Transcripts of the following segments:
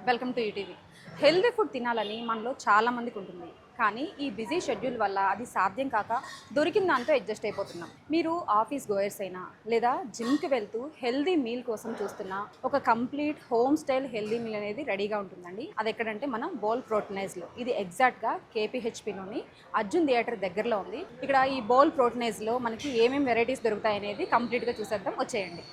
Welcome to ETV. Healthy food తినాలని మనలో చాలా మందికి ఉంటుంది, కానీ ఈ బిజీ షెడ్యూల్ వల్ల అది సాధ్యం కాక దొరికిన దాంతో అడ్జస్ట్ అయిపోతున్నాం. మీరు ఆఫీస్ గోయర్స్ అయినా లేదా జిమ్కి వెళ్తూ హెల్దీ మీల్ కోసం చూస్తున్నా ఒక complete home style healthy meal అనేది రెడీగా ఉంటుందండి. అది ఎక్కడంటే మన బోల్ ప్రోటీనైజ్లో. ఇది ఎగ్జాక్ట్గా కేపీహెచ్పిలోని అర్జున్ థియేటర్ దగ్గరలో ఉంది. ఇక్కడ ఈ బోల్ ప్రోటీనైజ్లో మనకి ఏమేమి వెరైటీస్ దొరుకుతాయి అనేది కంప్లీట్గా చూసేద్దాం, వచ్చేయండి.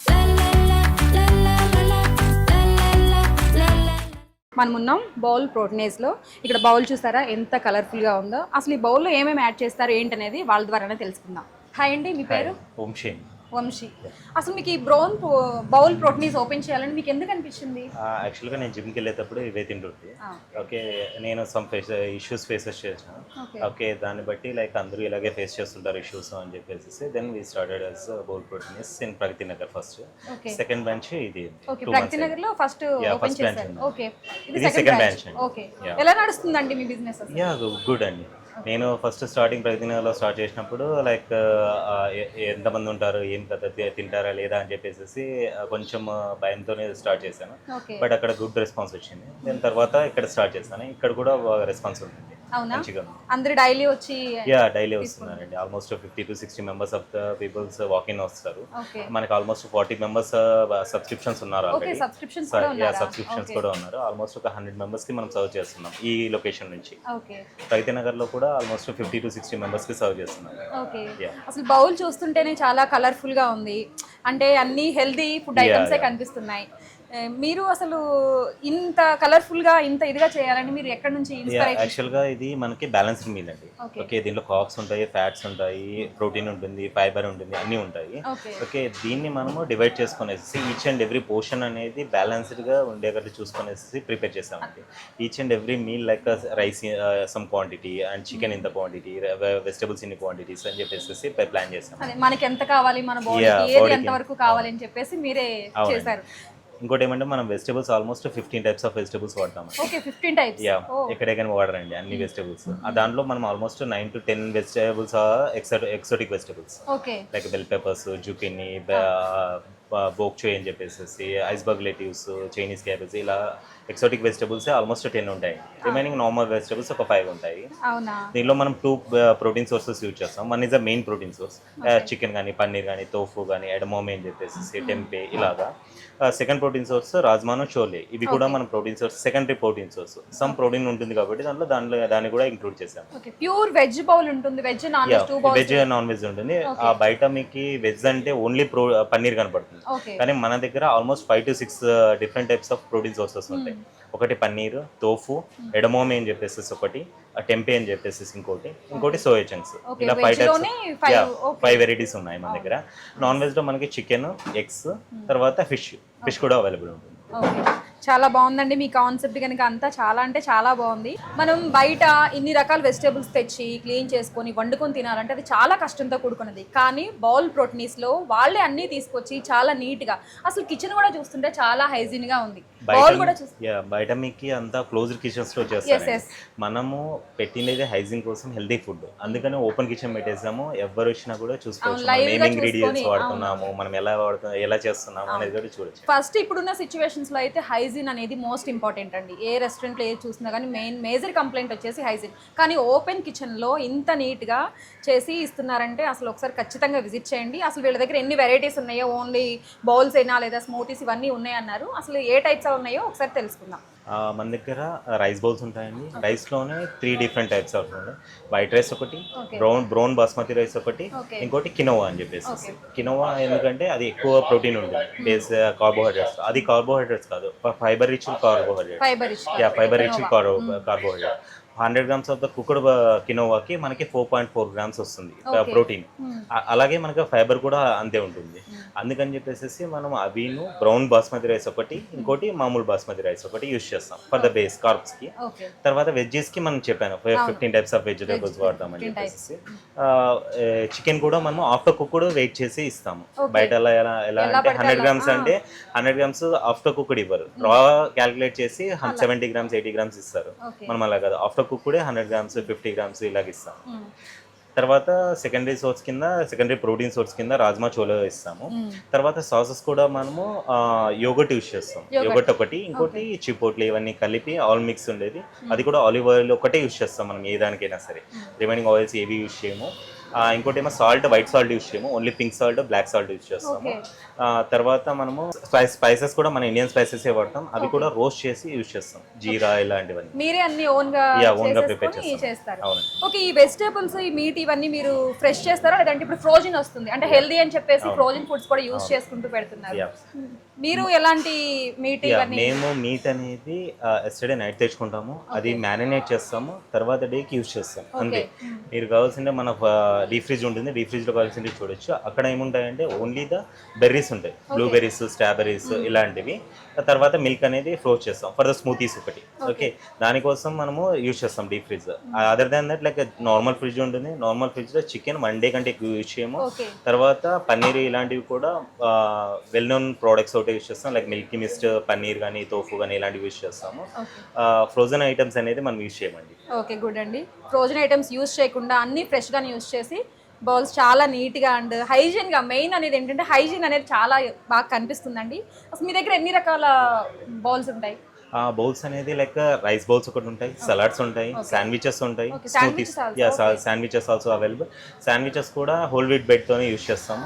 మనం ఉన్నాం బౌల్ ప్రోటీనేజ్లో. ఇక్కడ బౌల్ చూసారా ఎంత కలర్ఫుల్గా ఉందో. అసలు ఈ బౌల్లో ఏమేమి యాడ్ చేస్తారు ఏంటనేది వాళ్ళ ద్వారానే తెలుసుకుందాం. హాయ్ అండి, మీ పేరు? వంశీ. అసలు మీకు ఈ బౌల్ ప్రోటీన్స్ ఓపెన్ చేయాలని మీకు ఎందుకు అనిపించింది? యాక్చువల్గా నేను జిమ్కి వెళ్ళేటప్పుడు ఇవే తింటుంటే ఓకే, నేను సమ్ ఇష్యూస్ ఫేసెస్ చేసాను. ఓకే, దాన్ని బట్టి లైక్ అందరూ ఇలాగే ఫేస్ చేస్తుంటారు ఇష్యూస్ అని చెప్పేసి then we started as bowl proteins in Pragathi Nagar first. Second branch ఇది. ఓకే, ప్రగతి నగర్ లో ఫస్ట్ ఓపెన్ చేశారు. ఓకే, ఇది సెకండ్ బ్రాంచ్. ఓకే, ఎలా నడుస్తుందండి మీ బిజినెస్? యా, గుడ్ అండి. నేను ఫస్ట్ స్టార్టింగ్ ప్రగతి నగర్లో స్టార్ట్ చేసినప్పుడు లైక్ ఎంతమంది ఉంటారు, ఏం కదా తింటారా లేదా అని చెప్పేసి కొంచెం భయంతోనే స్టార్ట్ చేశాను. బట్ అక్కడ గుడ్ రెస్పాన్స్ వచ్చింది. దాని తర్వాత ఇక్కడ స్టార్ట్ చేశాను. ఇక్కడ కూడా రెస్పాన్స్ ఉంటుంది. అందరూ డైలీ వచ్చి? యా, డైలీ వస్తున్నారండి. Almost 50 to 60 members of the peoples walking వస్తారు. మనకి ఆల్మోస్ట్ 40 మెంబర్స్ సబ్స్క్రిప్షన్స్ ఉన్నారు. సబ్స్క్రిప్షన్స్ కూడా ఉన్నారు. ఆల్మోస్ట్ ఒక 100 మెంబర్స్ కి మనం సర్వ్ చేస్తున్నాం ఈ లొకేషన్ నుంచి. ప్రగతి నగర్ లో కూడా ఆల్మోస్ట్ 50 to 60 మెంబర్స్ కి సర్వ్ చేస్తున్నాం. అసలు బౌల్ చూస్తుంటేనే చాలా కలర్ఫుల్ గా ఉంది, అంటే అన్ని హెల్దీ ఫుడ్ ఐటమ్సే కనిపిస్తున్నాయి. మీరు అసలు ఇంత కలర్ఫుల్ గా ఇంత ఇదిగా చేయాలని మీరు ఎక్కడి నుంచి ఇన్స్పైరేషన్? యాక్చువల్ గా ఇది మనకి బ్యాలెన్స్డ్ మీల్ అండి. ఓకే, దీంట్లో కార్బ్స్ ఉంటాయి, ఫ్యాట్స్ ఉంటాయి, ప్రోటీన్ ఉంటుంది, ఫైబర్ ఉంటుంది, అన్ని ఉంటాయి. ఓకే, దీన్ని మనము డివైడ్ చేసుకునేసి ఈచ్ అండ్ ఎవ్రీ పోర్షన్ అనేది బ్యాలెన్స్డ్ గా ఉండేటట్టు చూసుకునేసి ప్రిపేర్ చేసామండి. Each and every meal like rice some quantity and chicken ఇంత క్వాంటిటీ, వెజిటబుల్స్ ఇన్ని క్వాంటిటీస్ అని చెప్పేసి ప్లాన్ చేసాం. మనకి ఎంత కావాలి, మన బాడీకి ఏది ఎంత వరకు కావాలి అని చెప్పేసి మీరే చేశారు. ఇంకోటి ఏమంటే మనం vegetables almost 15 types of vegetables వాడతాం. Okay, 15 types. యా, ఎక్కడెక్కడ వాడరండి అన్ని వెజిటబుల్స్. దాంట్లో మనం almost 9 to 10 vegetables exotic vegetables like bell peppers, zucchini, bok choy అని చెప్పేసి, ఐస్బర్గ్ లెట్యూస్, చైనీస్ క్యాబేజ్, ఇలా ఎక్సోటిక్ వెజిటబుల్స్ ఆల్మోస్ట్ 10 ఉంటాయి. రిమైనింగ్ నార్మల్ వెజిటబుల్స్ ఒక 5 ఉంటాయి. దీనిలో మనం 2 ప్రోటీన్ సోర్సెస్ యూజ్ చేస్తాం. One is the main protein source, chicken కానీ, పన్నీర్ కానీ, తోఫు కానీ, ఎడమోమే అని చెప్పేసి, టెంపే, ఇలాగా. సెకండ్ ప్రోటీన్ సోర్స్ రాజ్మాను, చోలే, ఇవి కూడా మన protein source, secondary protein source. Some protein ఉంటుంది కాబట్టి దాన్ని కూడా ఇంక్లూడ్ చేసాం. ప్యూర్ వెజ్ బౌల్ ఉంటుంది, వెజ్ నాన్ వెజ్ ఉంటుంది. బయట మీకు వెజ్ అంటే ఓన్లీ పన్నీర్ కనపడుతుంది, కానీ మన దగ్గర almost 5 to 6 different types of protein sources ఉంటాయి. ఒకటి పన్నీర్, తోఫు, ఎడమోమే అని చెప్పేసి ఒకటి, టెంపే అని చెప్పేసి ఇంకోటి సోయా చంక్స్. ఇలా 5 వెరైటీస్ ఉన్నాయి మన దగ్గర. నాన్ వెజ్ లో మనకి చికెన్, ఎగ్స్, తర్వాత ఫిష్ కూడా అవైలబుల్ ఉంటుంది. చాలా బాగుందండి మీ కాన్సెప్ట్ కనుక. అంతా చాలా అంటే చాలా బాగుంది. మనం బయట ఇన్ని రకాల వెజిటేబుల్స్ తెచ్చి క్లీన్ చేసుకొని వండుకొని తినాలంటే అది చాలా కష్టంతో కూడుకున్నది. కానీ బౌల్ ప్రోటీన్స్లో వాళ్ళే అన్నీ తీసుకొచ్చి చాలా నీట్గా, అసలు కిచెన్ కూడా చూస్తుంటే చాలా హైజీన్గా ఉంది. బయట మీకు అంతా క్లోజ్డ్ కిచెన్స్ లో చేస్తారు. మనము పెట్టినది హైజీన్ కోసం, హెల్దీ ఫుడ్. అందుకని ఓపెన్ కిచెన్ పెట్టేసాము. ఎవరు వచ్చినా కూడా చూసుకోవచ్చు ఏం ఇంగ్రీడియంట్స్ వాడుతున్నాము, మనం ఎలా చేస్తున్నాము అనేది కూడా చూడొచ్చు. ఫస్ట్ ఇప్పుడున్న సిచ్యువేషన్స్ లో అయితే హైజీన్ అనేది మోస్ట్ ఇంపార్టెంట్ అండి. ఏ రెస్టారెంట్ లో ఏది చూసినా కానీ మేజర్ కంప్లైంట్ వచ్చేసి హైజీన్. కానీ ఓపెన్ కిచెన్ లో ఇంత నీట్ గా చేసి ఇస్తున్నారంటే అసలు ఒకసారి ఖచ్చితంగా విజిట్ చేయండి. అసలు వీళ్ళ దగ్గర ఎన్ని వెరైటీస్ ఉన్నాయో, ఓన్లీ బౌల్స్ అయినా లేదా స్మూతీస్ ఇవన్నీ ఉన్నాయన్నారు. అసలు ఏ టైప్స్ ఉన్నాయో ఒకసారి తెలుసుకుందాం. మన దగ్గర రైస్ బౌల్స్ ఉంటాయండి. రైస్ లోనే 3 డిఫరెంట్ టైప్స్ ఆఫ్ ఉన్నాయి. వైట్ రైస్ ఒకటి, బ్రౌన్ బాస్మతి రైస్ ఒకటి, ఇంకోటి కినోవా అని చెప్పేసి. కినోవా ఎందుకంటే అది ఎక్కువ ప్రోటీన్ ఉంటుంది, బేస్ కార్బోహైడ్రేట్స్. అది కార్బోహైడ్రేట్స్ కాదు, fibre rich carbohydrate. Fibre rich carbohydrate. 100 grams of the cooked కినోవాకి మనకి 4.4 grams వస్తుంది ప్రోటీన్. అలాగే మనకి ఫైబర్ కూడా అంతే ఉంటుంది. అందుకని చెప్పేసి మనం అవిను బ్రౌన్ బాస్మతి రైస్ ఒకటి, ఇంకోటి మామూలు బాస్మతి రైస్ ఒకటి యూజ్ చేస్తాం ఫర్ ద బేస్ కార్బ్స్ కి. తర్వాత వెజ్జెస్ కి మనం చెప్పాను 15 టైప్స్ ఆఫ్ వెజిటేబుల్స్ వాడతామని చెప్పేసి. చికెన్ కూడా మనం ఆఫ్టర్ కుక్డ్ వెయిట్ చేసి ఇస్తాము. బయట ఎలా అంటే 100 grams అంటే 100 grams ఆఫ్టర్ కుక్డ్ ఇవ్వరు, రా క్యాలిక్యులేట్ చేసి 70 grams 80 grams ఇస్తారు. మనం అలా కాదు, ఆఫ్టర్ కుక్డ్ 100 grams 50 grams ఇలాగ ఇస్తాం. తర్వాత సెకండరీ ప్రోటీన్ సోర్స్ కింద రాజ్మా చోలో ఇస్తాము. తర్వాత సాసెస్ కూడా మనము యోగర్ట్ యూస్ చేస్తాం. యోగర్ట్ ఒకటి, ఇంకోటి చిపోట్లే ఇవన్నీ కలిపి ఆల్ మిక్స్ ఉండేది. అది కూడా ఆలివ్ ఆయిల్ ఒకటే యూస్ చేస్తాం మనం ఏ దానికైనా సరే. రిమైనింగ్ ఆయిల్స్ ఏవి యూస్ చేయము. ఇంకోటి ఏమో సాల్ట్, వైట్ సాల్ట్ యూస్ చేయము, only pink salt, black salt use చేస్తాము. తర్వాత మనము స్పైసెస్ కూడా మన ఇండియన్ స్పైసెస్ వాడతాం. అవి కూడా రోస్ట్ చేసి యూస్ చేస్తాం, జీరా ఇలాంటివన్నీ. మీరే అన్ని ఓన్ గా ప్రిపేర్ చేస్తారు. ఓకే, ఈ వెజిటేబుల్స్, ఈ మీట్ ఇవన్నీ మీరు ఫ్రెష్ చేస్తారా, లేదంటే ఇప్పుడు ఫ్రోజన్ వస్తుంది అంటే హెల్దీ అని చెప్పేసి ఫ్రోజన్ ఫుడ్స్ కూడా యూస్ చేసుకుంటూ పెడుతున్నారు? మీరు ఎలాంటి మీట్ ఇవన్నీ? మేము మీట్ అనేది ఎస్టర్డే నైట్ తెచ్చుకుంటాము, అది మ్యారినేట్ చేస్తాము, తర్వాత డేకి యూస్ చేస్తాం అంతే. మీరు కావాల్సింటే మన డీప్ ఫ్రిడ్జ్ ఉంటుంది, డీప్ ఫ్రిడ్జ్ లో కావాల్సింది చూడొచ్చు. అక్కడ ఏముంటాయంటే ఓన్లీ ద బెర్రీస్ ఉంటాయి, బ్లూబెర్రీస్, స్ట్రాబెర్రీస్ ఇలాంటివి. తర్వాత మిల్క్ అనేది ఫ్రోజ్ చేస్తాం ఫర్ ద స్మూతీస్ ఒకటి. ఓకే, దానికోసం మనము యూజ్ చేస్తాం deep fridge. Other than that like normal fridge ఉంటుంది, నార్మల్ ఫ్రిడ్జ్ లో చికెన్ 1 డే కంటే ఎక్కువ యూజ్ చేయము. తర్వాత పన్నీర్ ఇలాంటివి కూడా వెల్ నోన్ ప్రోడక్ట్స్ ఒకటి యూజ్ చేస్తాం, లైక్ మిల్కీ మిస్ట్, పన్నీర్ కానీ, తోఫు కానీ ఇలాంటివి యూజ్ చేస్తాము. ఫ్రోజన్ ఐటమ్స్ అనేది మనం యూజ్ చేయమండి. ఓకే, గుడ్ అండి. ఫ్రోజన్ ఐటమ్స్ యూజ్ చేయకుండా అన్ని ఫ్రెష్ గానే యూజ్ చేసి బౌల్స్ చాలా నీట్గా అండ్ హైజీన్గా, మెయిన్ అనేది ఏంటంటే హైజీన్ అనేది చాలా బాగా కనిపిస్తుందండి. అసలు మీ దగ్గర ఎన్ని రకాల బౌల్స్ ఉంటాయి? బౌల్స్ అనేది లైక్ రైస్ బౌల్స్ ఒకటి ఉంటాయి, సలాడ్స్ ఉంటాయి, శాండ్విచెస్ ఉంటాయి, smoothies, sandwiches also available. Sandwiches కూడా హోల్ వీట్ బ్రెడ్ తోనే యూజ్ చేస్తాము.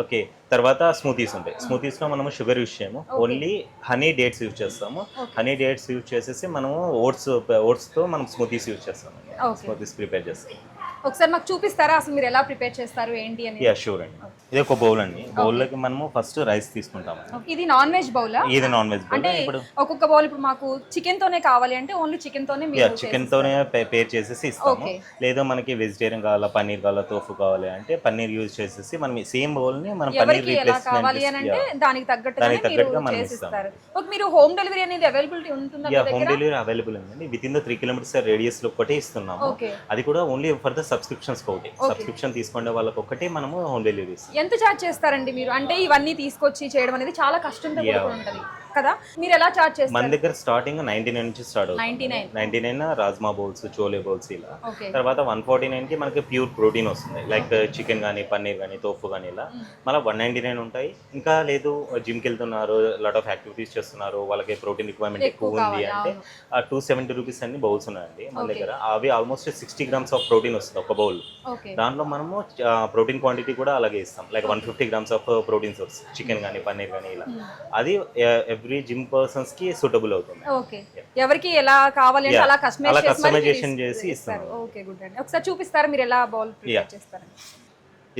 ఓకే, తర్వాత స్మూతీస్ ఉంటాయి. స్మూతీస్ లో మనము షుగర్ యూజ్ చేయము, ఓన్లీ హనీ డేట్స్ యూజ్ చేస్తాము. హనీ డేట్స్ యూజ్ చేసేసి మనము ఓట్స్ తో మనం స్మూతీస్ యూజ్ చేస్తాము, స్మూతీస్ ప్రిపేర్ చేస్తాం. ఒకసారి మాకు చూపిస్తారా అసలు మీరు ఎలా ప్రిపేర్ చేస్తారు ఏంటి అని? యా షూర్ అండి. ఇది ఒక బౌల్ అండి. బౌల్లోకి మనము ఫస్ట్ రైస్ తీసుకుంటాము. ఇది నాన్ వెజ్ బౌలా? ఇది నాన్ వెజ్ బౌల్. అంటే ఇప్పుడు ఒక్కొక్క బౌల్ ఇప్పుడు మాకు చికెన్ తోనే కావాలి అంటే ఓన్లీ చికెన్ తోనే మీరు చికెన్ తోనే పేర్ చేసేసి ఇస్తాము. లేదా మనకి వెజిటేరియన్ కావాలా, పన్నీర్ కావాలా, తోఫు కావాలి అంటే పన్నీర్ యూజ్ చేసేసి మనం సేమ్ బౌల్ ని మనం పన్నీర్ రీప్లేస్మెంట్ కావాలి అని అంటే దానికి తగ్గట్టుగా మనం ఇస్తారు. ఓకే, మీరు హోమ్ డెలివరీ అనేది అవైలబిలిటీ ఉంటుందా? యా, హోమ్ డెలివరీ అవైలబుల్ ఉందండి. With in the 3 kilometers radius లో ఒకటే ఇస్తున్నాము. అది కూడా ఓన్లీ ఫర్ ద సబ్స్క్రిప్షన్స్ ఒకటి. సబ్స్క్రిప్షన్ తీసుకునే వాళ్ళకి ఒకటే మనము హోమ్ డెలివరీ ఇస్తాం. ఎంత చార్జ్ చేస్తారండి మీరు? అంటే ఇవన్నీ తీసుకొచ్చి చేయడం అనేది చాలా కష్టంతో కూడుకుని ఉంటుంది కదా, మీరు ఎలా చార్జ్ చేస్తారు? మన దగ్గర స్టార్టింగ్ 99 నుంచి స్టార్ట్ అవుతుంది. 99 రాజ్మా బౌల్స్, చోలే బౌల్స్ ఇలా. తర్వాత 149 కి మనకి ప్యూర్ ప్రోటీన్ వస్తుంది, లైక్ చికెన్ కానీ, పన్నీర్ కానీ, తోఫు కానీ ఇలా. మళ్ళీ 199 ఉంటాయి. ఇంకా లేదు జిమ్కి వెళ్తున్నారు, లాట్ ఆఫ్ యాక్టివిటీస్ చేస్తున్నారు, వాళ్ళకి ప్రోటీన్ రిక్వైర్మెంట్ ఎక్కువ ఉంది అంటే 270 రూపీస్ అన్ని బౌల్స్ ఉన్నాయండి మన దగ్గర. అవి ఆల్మోస్ట్ 60 grams ఆఫ్ ప్రోటీన్ వస్తుంది ఒక బౌల్. దాంట్లో మనము ప్రోటీన్ క్వాంటిటీ కూడా అలాగే ఇస్తాం, like 150 grams of protein source, chicken కానీ, పన్నీర్ కానీ ఇలా. అది ఎవ్రీ జిమ్ పర్సన్స్ కి సూటబుల్ అవుతుంది. ఓకే, ఎవరికి ఎలా కావాలి అంటే అలా కస్టమైజేషన్ చేసి ఇస్తాం. ఓకే, గుడ్ అండి. ఒకసారి చూపిస్తారా మీరు ఎలా బౌల్ ప్రిపేర్ చేస్తారు?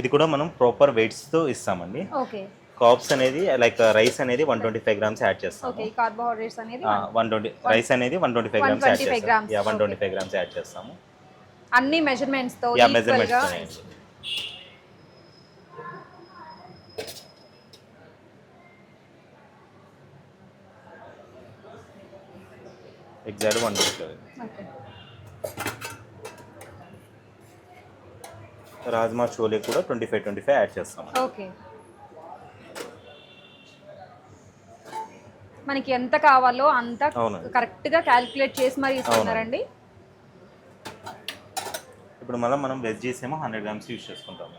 ఇది కూడా మనం ప్రాపర్ వెయిట్స్ తో ఇస్తామండి. ఓకే, కార్బ్స్ అనేది లైక్ రైస్ అనేది 125 grams యాడ్ చేస్తాం. ఓకే, కార్బోహైడ్రేట్స్ అనేది 120, రైస్ అనేది 125 grams యాడ్ చేస్తాం. యా, 125 grams యాడ్ చేస్తాము. అన్ని మెజర్మెంట్స్ తో ఈక్వల్ గా. ఎగ్జాక్ట్ 125. ఓకే, రాజ్మా చోలే కూడా 25 యాడ్ చేస్తాం. ఓకే, మనకి ఎంత కావాలో అంత కరెక్ట్ గా క్యాలిక్యులేట్ చేసి మరి ఇస్తున్నారండి. ఇప్పుడు మళ్ళీ మనం వెజ్జీస్ ఏమో 100 grams యూజ్ చేసుకుంటాం.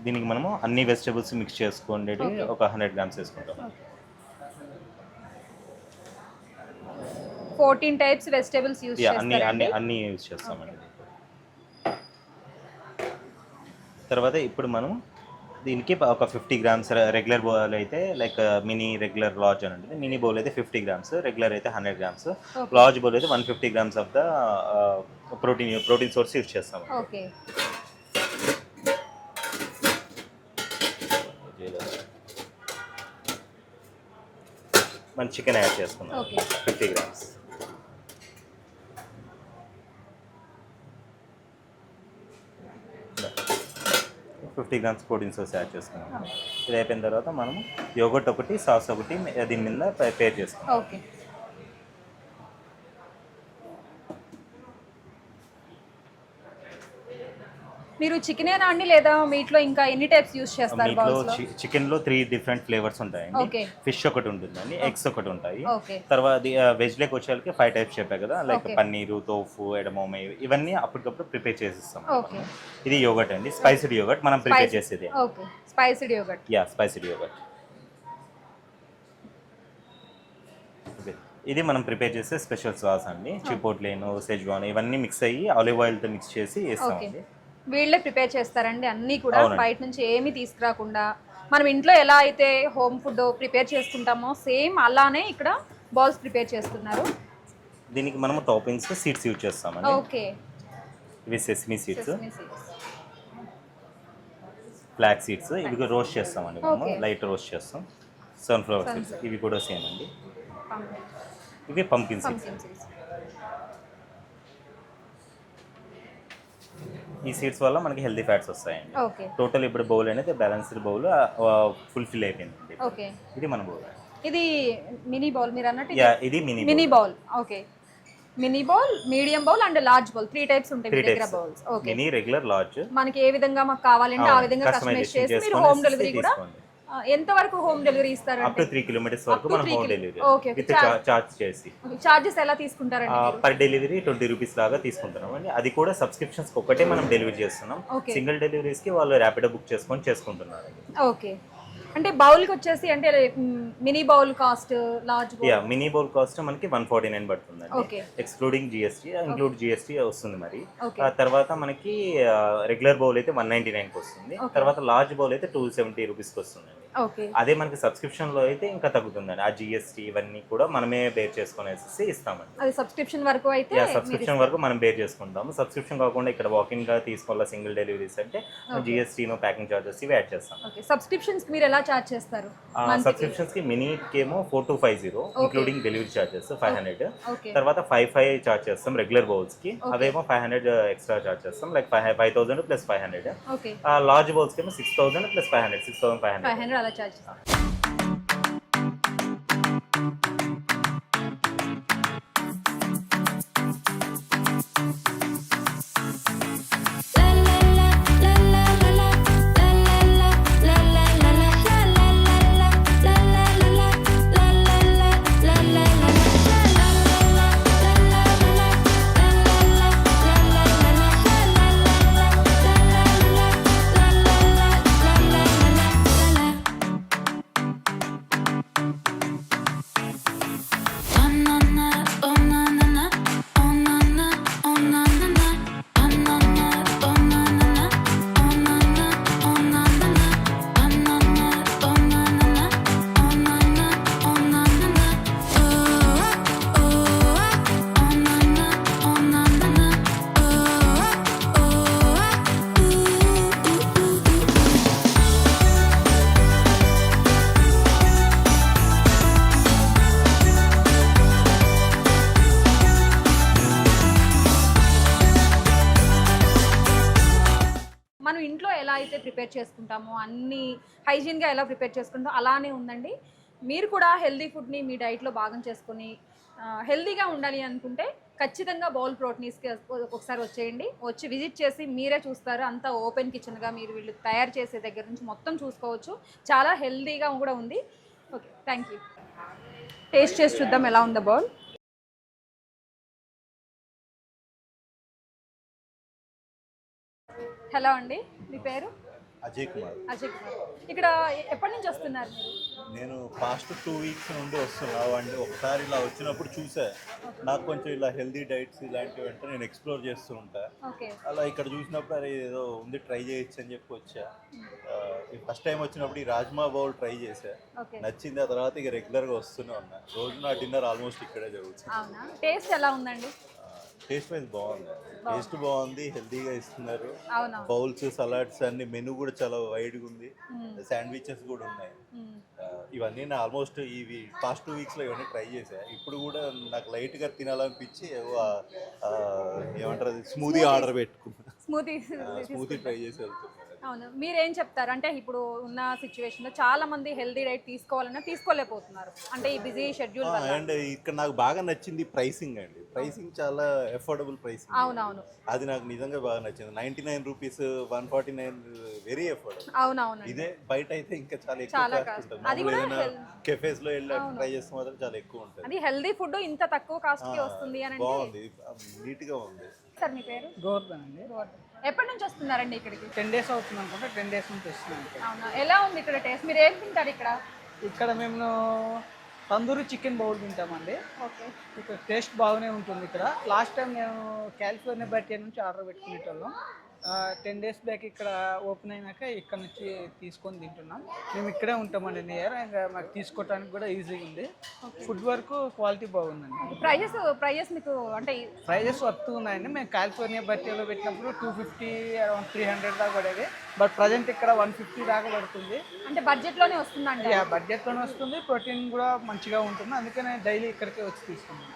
దీనికి మనము అన్ని వెజిటబుల్స్ మిక్స్ చేసుకోండి, ఒక 100 grams వేసుకుంటాం. 14 టైప్స్ వెజిటబుల్స్ యూజ్ చేస్తారండి. అన్ని యూజ్ చేస్తామండి. తర్వాత ఇప్పుడు మనం దీనికి ఒక 50 grams రెగ్యులర్ బౌల్ అయితే లైక్ మినీ రెగ్యులర్ లార్జ్ అని ఉంటుంది. మినీ బౌల్ అయితే 50 grams, రెగ్యులర్ అయితే 100 grams, లార్జ్ బౌల్ అయితే 150 grams of the protein source use చేస్తాం. ఓకే, మన చికెన్ యాడ్ చేసుకున్నాం 50 grams. ప్రోటీన్ సోర్స్ యాడ్ చేసుకున్నాం. ఇది అయిపోయిన తర్వాత మనము యోగర్ట్ ఒకటి, సాస్ ఒకటి దీని మీద పేర్ చేసుకున్నాం. ఓకే, మీరు చికెనేనా అండి లేదా మీట్లో ఇంకా ఎన్ని టైప్స్ యూస్ చేస్తారు మీట్లో బౌల్స్ లో? చికెన్ లో 3 డిఫరెంట్ ఫ్లేవర్స్ ఉంటాయండి. ఓకే. ఫిష్ ఒకటి ఉంటుందండి, ఎగ్స్ ఒకటి ఉంటాయి. ఓకే. తర్వాత వెజ్ లోకి వచ్చేసరికి 5 టైప్స్ చెప్పా కదా, like okay. Paneer, tofu, edamame, ఇవన్నీ అప్పటికప్పుడు ప్రిపేర్ చేసిస్తాం. ఓకే. ఇది యోగట్ అండి, స్పైస్డ్ యోగట్ మనం ప్రిపేర్ చేసేది. Okay, spicy yoghurt. Yeah, spiced yoghurt. ఇది మనం ప్రిపేర్ చేసే స్పెషల్ సాస్ అండి. చిపోట్లేను, సెజ్వాన్ ఇవన్నీ మిక్స్ అయ్యి ఆలివ్ ఆయిల్ తో మిక్స్ చేసి వేస్తామండి. వీళ్ళే ప్రిపేర్ చేస్తారండి అన్నీ కూడా, అవునండి. బయట నుంచి ఏమీ తీసుకురాకుండా. మనం ఇంట్లో ఎలా అయితే హోమ్ ఫుడ్ ప్రిపేర్ చేసుకుంటామో సేమ్ అలానే ఇక్కడ బాల్స్ ప్రిపేర్ చేస్తున్నారు. దీనికి మనం టాపింగ్స్ సీడ్స్ యూజ్ చేస్తామండి. ఓకే. ఇవి sesame seeds, Sesame seeds. Flax seeds, ఇవి రోస్ట్ చేస్తామండి మనము. Okay. లైట్ రోస్ట్ చేస్తాం. సన్ఫ్లవర్ సీడ్స్ ఇవి కూడా సేమ్ అండి. Pumpkin. ఇవి పంకిన్ సీడ్స్. Pumpkin seeds. ఈ సీడ్స్ వల్ల మనకి హెల్దీ ఫ్యాట్స్ వస్తాయండి. ఓకే. టోటల్ ఇప్పుడు బౌల్ అనేది బ్యాలెన్స్డ్ బౌల్ ఫుల్ఫిల్ అయిపోయింది. ఓకే. ఇది మన బౌల్. ఇది మినీ బౌల్ మీరు అన్నట్టు. యా, ఇది mini bowl. Okay. Mini bowl, medium bowl and large bowl, 3 types ఉంటాయి మీ దగ్గర bowls. Okay. Mini, regular, large. మనకి ఏ విధంగా మాకు కావాలంటే ఆ విధంగా కస్టమైజ్ చేసి మీరు హోమ్ డెలివరీ కూడా ఎంత వరకు హోమ్ డెలివరీ ఇస్తారు? అప్ టు 3 కిలోమీటర్స్ వరకు మనం home delivery okay. With charge చేసి. చార్జెస్ ఎలా తీసుకుంటారండి? పర్ డెలివరీ 20 రూపీస్ లాగా తీసుకుంటున్నాం అండి. అది కూడా సబ్స్క్రిప్షన్స్ ఒకటే మనం డెలివరీ చేస్తున్నాం. Okay. సింగిల్ డెలివరీస్ కి వాళ్ళు ర్యాపిడో బుక్ చేసుకొని చేసుకుంటున్నారు. ఓకే. అంటే బౌల్ కి వచ్చేసి అంటే mini bowl cost, large bowl. Yeah, mini bowl cost మనకి 149 పడుతుందండి. Okay. Excluding GST, include GST వస్తుంది మరి. ఓకే. ఆ తర్వాత మనకి రెగ్యులర్ బౌల్ అయితే 199కి వస్తుంది. తర్వాత లార్జ్ బౌల్ అయితే 270 రూపీస్కి వస్తుందండి. ఓకే. అదే మనకి సబ్స్క్రిప్షన్ లో అయితే ఇంకా తగ్గుతుందండి. ఆ జిఎస్టీ ఇవన్నీ కూడా మనమే బేర్ చేసుకునేసి ఇస్తామండి. అది సబ్స్క్రిప్షన్ వరకు అయితే సబ్స్క్రిప్షన్ వరకు మనం బేర్ చేసుకుంటాము. సబ్స్క్రిప్షన్ కాకుండా ఇక్కడ వాకింగ్ గా తీసుకోవాలా సింగిల్ డెలివరీస్ అంటే జిఎస్టీ ప్యాకింగ్ చార్జెస్ ఇవి యాడ్ చేస్తాం. ఓకే. సబ్స్క్రిప్షన్స్ మీరు ఎలా చార్జ్ చేస్తారు? సబ్స్క్రిప్షన్స్ కి మినీకి ఏమో 4250 ఇంక్లూడింగ్ డెలివరీ చార్జెస్ 500. ఓకే. తర్వాత 55 చార్జ్ చేస్తాం రెగ్యులర్ బౌల్స్ కి, అవేమో 500 ఎక్స్ట్రా చార్జ్ చేస్తాం, like 5000 plus 500. Okay. Large bowls కి ఏమో 6000 ప్లస్ 500, 6500 అలా చార్జ్ చేస్తారు. మనం ఇంట్లో ఎలా అయితే ప్రిపేర్ చేసుకుంటామో అన్ని హైజీన్గా ఎలా ప్రిపేర్ చేసుకుంటామో అలానే ఉందండి. మీరు కూడా హెల్దీ ఫుడ్ని మీ డైట్లో భాగం చేసుకొని హెల్దీగా ఉండాలి అనుకుంటే ఖచ్చితంగా బౌల్ ప్రోటీన్స్కి ఒకసారి వచ్చేయండి. వచ్చి విజిట్ చేసి మీరే చూస్తారు. అంతా ఓపెన్ కిచెన్గా మీరు వీళ్ళు తయారు చేసే దగ్గర నుంచి మొత్తం చూసుకోవచ్చు. చాలా హెల్దీగా కూడా ఉంది. Okay, thank you. టేస్ట్ చేసి చూద్దాం ఎలా ఉందో బౌల్. హలో అండి, మీ పేరు? అజయ్ కుమార్. అజయ్ కుమార్. ఇక్కడ ఎప్పటి నుంచి వస్తున్నారు మీరు? నేను పాస్ట్ 2 వీక్స్ నుండి వస్తున్నాను అండి. ఒకసారి ఇలా వచ్చినప్పుడు చూసా, నాకు కొంచెం ఇలా హెల్దీ డైట్స్ ఇలాంటివి అంటే నేను ఎక్స్ప్లోర్ చేస్తూ ఉంటా. ఓకే. అలా ఇక్కడ చూసినప్పుడు అది ఏదో ఉంది ట్రై చేయొచ్చు అని చెప్పి వచ్చా. ఫస్ట్ టైం వచ్చినప్పుడు ఈ రాజ్మా బౌల్ ట్రై చేశా, నచ్చింది. ఆ తర్వాత ఇక రెగ్యులర్గా వస్తూనే ఉన్నా. రోజు నా డిన్నర్ ఆల్మోస్ట్ ఇక్కడే జరుగుతుంది. అవునా? టేస్ట్ ఎలా ఉందండి? టేస్ట్ వైజ్ బాగుంది, టేస్ట్ బాగుంది, హెల్తీగా ఇస్తున్నారు. అవునా? బౌల్స్, సలాడ్స్ అన్ని మెనూ కూడా చాలా వైడ్గా ఉంది. శాండ్విచెస్ కూడా ఉన్నాయి. ఇవన్నీ నేను ఆల్మోస్ట్ ఇవి పాస్ట్ 2 వీక్స్లో ఇవన్నీ ట్రై చేశాను. ఇప్పుడు కూడా నాకు లైట్గా తినాలనిపించి ఏమంటారు స్మూదీ ఆర్డర్ పెట్టుకున్నా. స్మూదీ ట్రై చేసి వెళ్తున్నాను. అవును, మీరేం చెప్తారు? అంటే ఇప్పుడు ఉన్న సిచ్యువేషన్లో చాలా మంది హెల్దీ డైట్ తీసుకోవాలన్నా తీసుకోలేకపోతున్నారు, అంటే ఈ బిజీ షెడ్యూల్ వల్ల. అండ్ ఇక్కడ నాకు బాగా నచ్చింది ప్రైసింగ్ అండి. ప్రైసింగ్ చాలా అఫోర్డబుల్ ప్రైస్. అవునవును అది నాకు నిజంగా బాగా నచ్చింది. 99 రూపీస్, 149 వెరీ అఫోర్డబుల్. అవునవును ఇదే బయట అయితే ఇంకా చాలా చాలా ఎక్కువ కాస్ట్ cost. ఉంటుంది. అది మామూలు కూడా ఏదైనా health- కెఫేస్ లో వెళ్ళి ట్రై చేస్తే మాత్రం చాలా ఎక్కువ ఉంటుంది. అది హెల్దీ ఫుడ్ ఇంత తక్కువ కాస్ట్ కి వస్తుంది అని అంటే బాగుంది, నీట్ గా ఉంది. సార్ మీ పేరు గోవర్ధన్ అండి. ఎప్పటి నుంచి వస్తున్నారండి ఇక్కడికి? 10 days అవుతుంది అనుకుంటా, 10 days నుంచి వస్తున్నాం ఇక్కడ. అవునా, ఎలా ఉంది ఇక్కడ టేస్ట్? మీరు ఏం తింటారు ఇక్కడ? ఇక్కడ మేము తందూరి చికెన్ బౌల్ తింటామండి. ఓకే ఇక్కడ టేస్ట్ బాగానే ఉంటుంది ఇక్కడ. లాస్ట్ టైం నేను కాలిఫోర్నియా బట్టి నుంచి ఆర్డర్ పెట్టుకునేటోళ్ళం. 10 days బ్యాక్ ఇక్కడ ఓపెన్ అయినాక ఇక్కడ నుంచి తీసుకొని తింటున్నాం. మేము ఇక్కడే ఉంటామండి నియర్, ఇంకా మాకు తీసుకోవడానికి కూడా ఈజీగా ఉంది. ఫుడ్ వరకు క్వాలిటీ బాగుందండి. ప్రైజెస్ మీకు అంటే ప్రైజెస్ వర్త్ ఉన్నాయండి. మేము కాలిఫోర్నియా బట్టీలో పెట్టినప్పుడు 250 అరౌండ్ 300 దాకా పడేది. బట్ ప్రజెంట్ ఇక్కడ 150 దాకా పడుతుంది. అంటే బడ్జెట్లోనే వస్తుందండి. బడ్జెట్లోనే వస్తుంది, ప్రోటీన్ కూడా మంచిగా ఉంటుంది. అందుకనే డైలీ ఇక్కడికే వచ్చి తీసుకున్నాం.